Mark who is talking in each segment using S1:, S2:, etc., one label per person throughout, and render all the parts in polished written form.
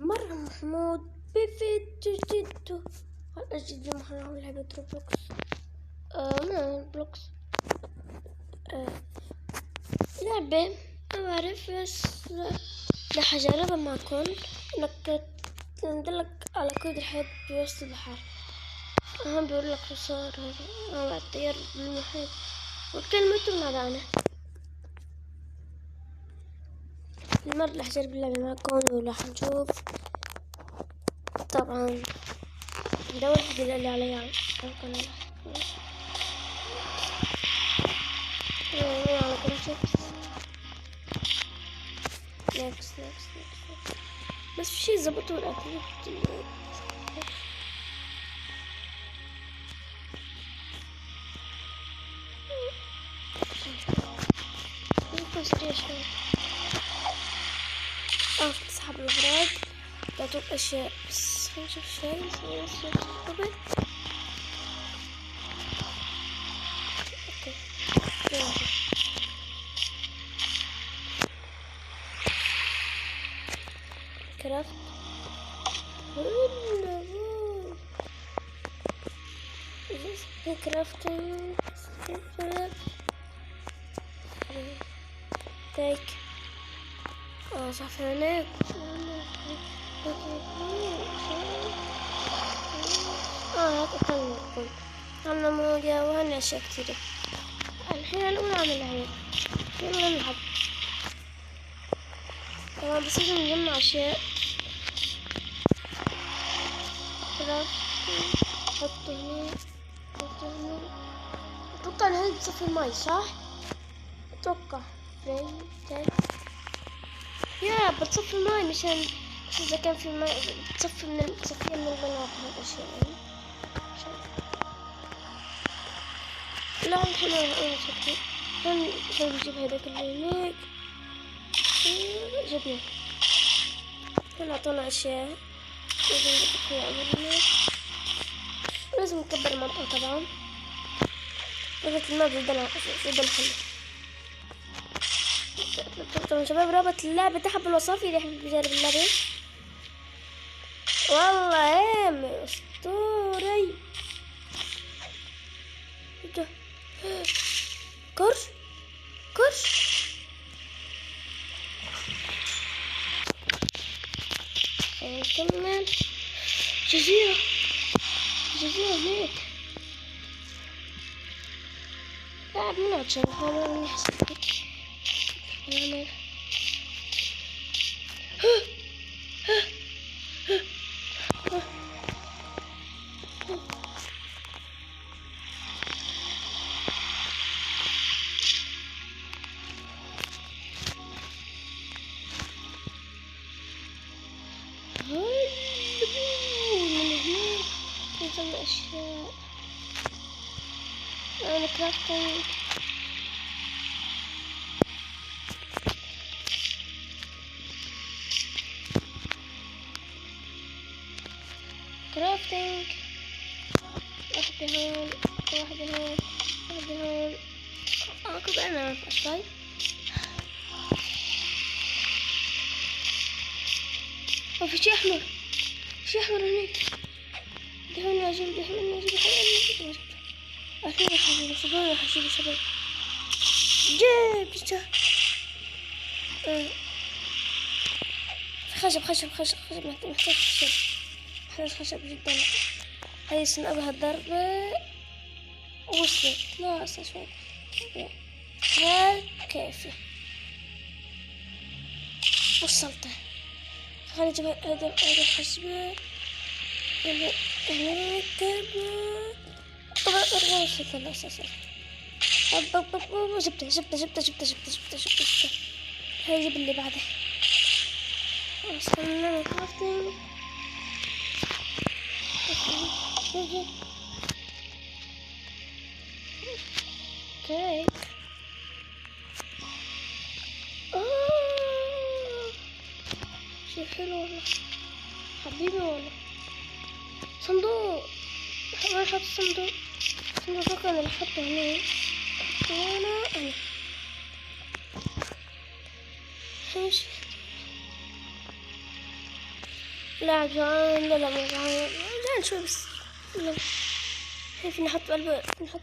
S1: مرة محمود بفيديو جديد أجد محرم لعبة روبلوكس. ما بلوكس لعبة ما بعرف، بس رح أجربها معكم. إنك تندلك على كود الحياة بوسط البحر. أهم بيقول لك شو صار هذا الطيار بالمحيط وكلمته معدانة. المرة رح أجرب اللعبة معكم ورح نشوف. طبعا ده واحد اللي علي على القناة على كونتكست نكست. بس في شي زبطوا الأكل ممكن سريع شوي. تسحب الأغراض تعطوك أشياء، بس نشوف شوي قبل. اوكي يلا كرافت. كرافتنج تيك صح هناك. هاك أكلمكم عنا موجة وهنا أشياء كتيرة. الحين الأولى أعملها هيك. يلا نلعب. طبعا بس لازم نجمع أشياء. حطه هنا. أتوقع إن هذه بتصفي الماي صح؟ أتوقع يا بتصفي الماي مشان إذا كان في ماء بتصفيها من المناطق والأشياء يعني. لا الحين أنا شكلي خلينا نجيب هذاك اللي هناك. جبنا هنا أعطونا أشياء لازم نحطها عمرنا. لازم نكبر المنطقة طبعا. رابط الماء في حلو. طبعا شباب رابط اللعبة تحت بالوصف اللي يحب يجرب اللعبة. والله أسطوري. كرش كمان جزيرة هيك. لا بنقعد شباب هذا نحسب نعمل أشياء. أنا كرافتنج واحدة هون أكو أنا أشوي. في شي أحمر هناك. دهوني أجيب أخيرا حبيبي شباب جيب خشب محتاج خشب جدا. هاي سنقبها الضربة وصلت. لا أصلا شوي كيفي وصلته. خلينا نجيب هذا الخشبة اللي هناك. طبعا وصلت الأساس. جبته. هاي جيب اللي بعده. وصلنا كرافتنج. كيك شي حلو والله حبيبي والله. صندوق وين حط الصندوق أنا اللي حطه هنا. أنا لا جوعان، لا مو جوعان، جوعان شوي بس. لا الحين فينا نحط بقلبه، نحط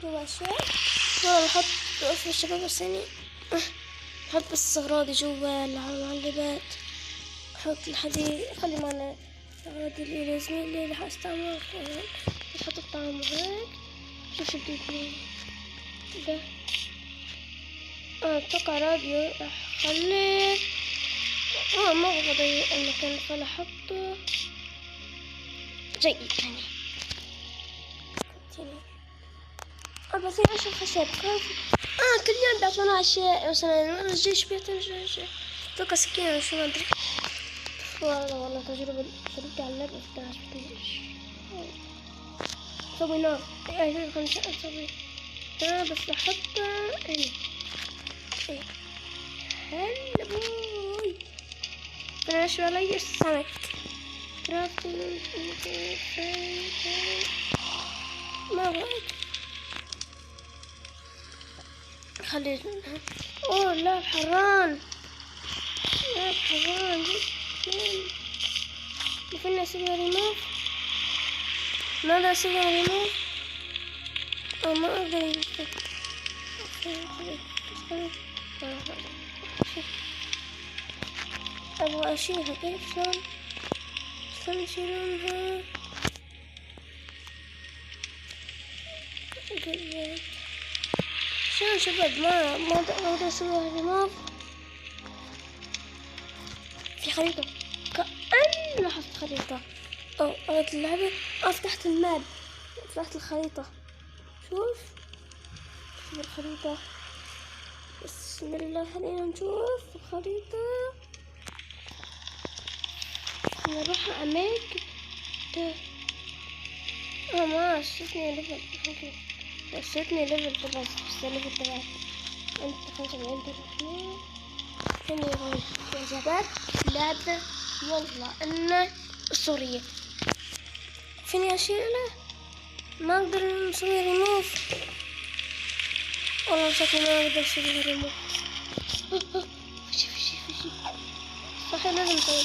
S1: جوا أشياء. والله نحط في الشباب بس يعني نحط بس أغراضي جوا المعلبات. نحط الحديد، خلي معنا الأغراض اللي لازمين اللي راح استعملها. نحط الطعم هيك. شوف شو بدي يكون ده. اتوقع راديو راح خليه ما بغضي المكان، فلا احطه جيد يعني. بس عشان خشب كل يوم بيعطونا اشياء، مثلا الجيش بيعطينا اشياء. اتوقع سكينة شو ما ادري. والله تجربة شربتي على اللعبة فتاش بتنجش. سوي نار ايه خمسة اسوي نار بس بحطها هنا. ايه هلا بوي انا شو علي السمك كرافتنج ما رأيك خلي. اوه لا حران، لا حران فينا اسوي ريموف. ماذا اسوي ريموف؟ ما اقدر ابغى اشيلها. كيف شلون يشيلونها؟ شلون شباب؟ ما اقدر اسويها ريموف. في خريطة كأن لاحظت خريطة. قريت اللعبة. فتحت الماب، فتحت الخريطة. شوف الخريطة. بسم الله خلينا نشوف الخريطة. نروح أماكن. ما شفتني ليفل. شفتني ليفل خلاص، بس الليفل تبعك انت 75 درجة. هني هون يا شباب لعبة والله انه اسطورية. فيني اشيله؟ ما اقدر نسوي ريموف. والله شكلي ما اقدر اسوي ريموف. فشي صحيح لازم نسوي.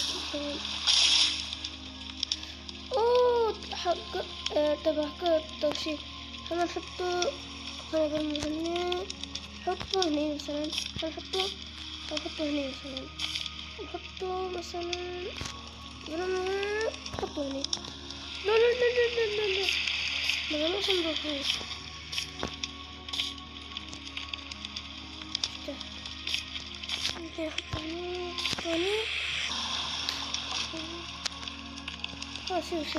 S1: اوه حق تبع التوشيح. خلينا نحطه. خلينا هني نحطه هني مثلا. نحطه هني مثلا. نحطه مثلا. نحطه هني. لا ما غلوش نروح هني. نحطه هني. شوف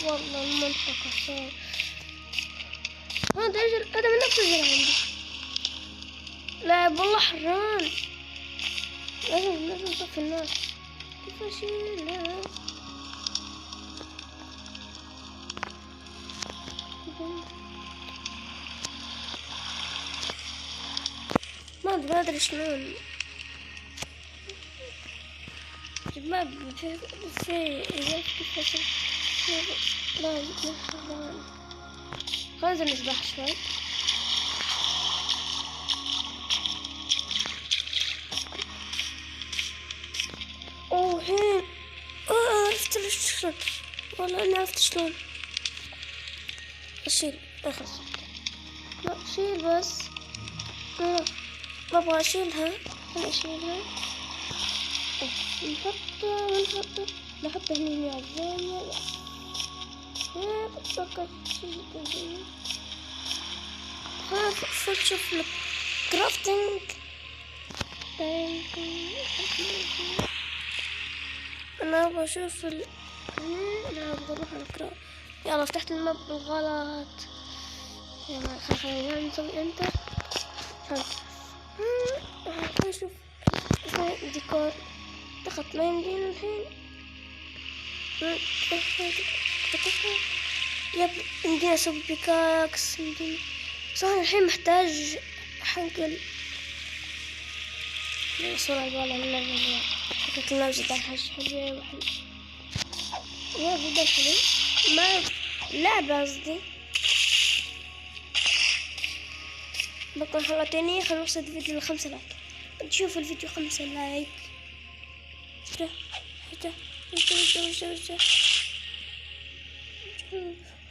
S1: والله المنطقة صار هذا من نفس الزرع عندي. لا والله حران. لازم نطفي النار. كيف اشيلها؟ ما ادري شلون. ما في كيف اشيل. لا خلينا نسبح شوي. الحين عرفت شلون. والله انا عرفت شلون اشيل. خلاص لا شيل بس. ما ابغى اشيلها. خليني اشيلها. نحط هني على الزاوية. اتوقع شوف الكرافتنج. انا ابغى اشوف لا ابغى اروح على الكراft. يلا فتحت الماب بالغلط. يلا خلينا نسوي انتر. نشوف ديكور. دخلت ما يمدينا الحين. يب يمدينا اسوي بيكاكس. يمدينا بس انا الحين محتاج حق الصورة الأولى من اللعبة. فكرة اللعبة جدا حاجة حلوة وحلوة. يا جدا حلو. ما لعبة قصدي. بكون حلقة تانية. خلونا نوصل الفيديو ل5 لايك. تشوف الفيديو 5 لايك.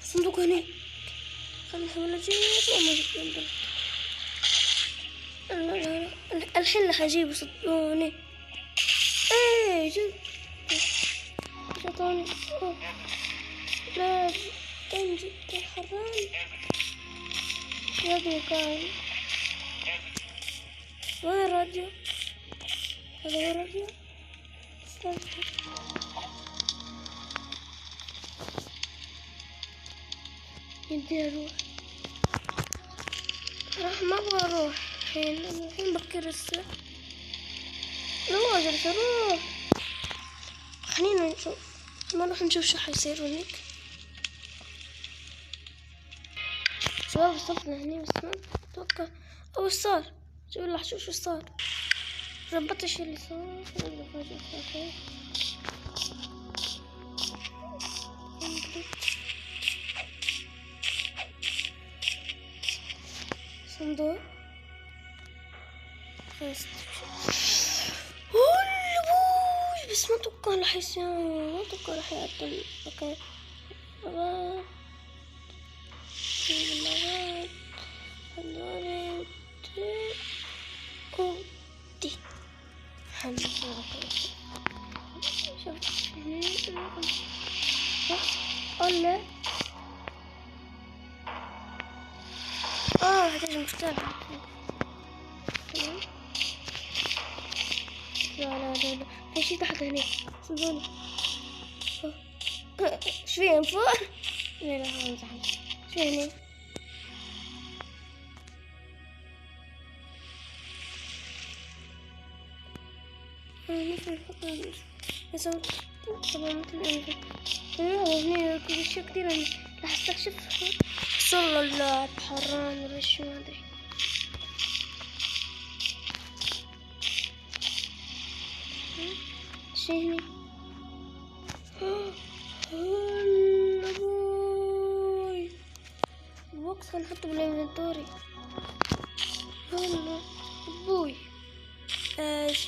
S1: صندوق هنا. خلينا نحاول اجيب وما جبت. الحين راح اجيب صدقوني. ايه جبت. شطاني. لا كان جبت الحرام. راديو كان. وين راديو؟ هذا هو راديو. يدي اروح. ما ابغى اروح الحين بكر الساعة. لا جالس اروح. خلينا نشوف. ما نروح نشوف شو حيصير هناك. شباب وصلنا هني بس ما اتوقع او ايش صار. شوف صار. ربطت ايش اللي صار. صندوق بس ما اتوقع راح يصير. ما اتوقع راح يعطل المكان. هذول دي الحمد لله. شوف هنا هذا مفتاح. لا في شي تحت هنا. صدقوني شوية من فوق. لا امزح. شوية هنا. مثل الحقن طبعا مثل هنا كل اشياء كتير راح استكشف. صلى الله بحران ولا شو ما ادري. شي هني. هلا بوي. البوكس هنحطه بالانفنتوري. هلا بوي. ايش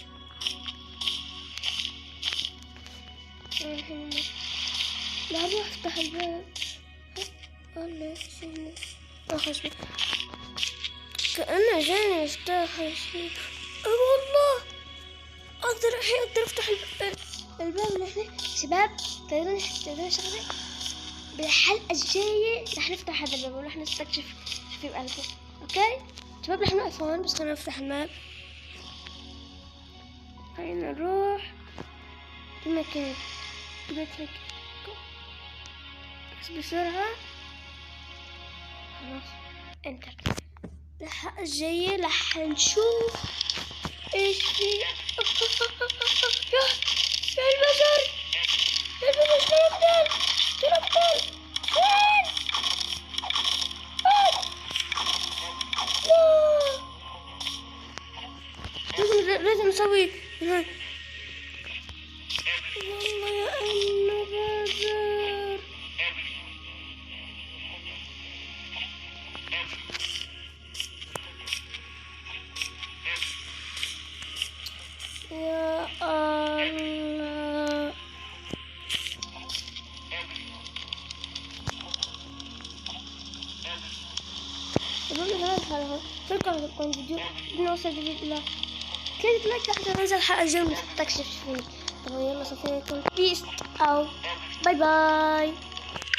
S1: الحين؟ لا اروح افتح الباب. والله شنو اخش كأنه جاني افتح شيء. والله اقدر افتح الباب اللي هنا. شباب تقدرون شغله. بالحلقة الجاية رح نفتح هذا الباب ورح نستكشف شو في بقلبه. اوكي شباب رح نوقف هون بس خلينا نفتح الباب. خلينا نروح المكان. بس بسرعة. خلاص انتر. الحلقة الجاية رح نشوف ايش في. يا البشر الابطال وين؟ لازم نسوي والله يا انه بازر. يا الله شكرا لكم فيديو بنوصل إلى 3 لايك لحتى ننزل حلقة اليوم نستكشف فيه. طبعا يلا صفيكم بيس او باي باي.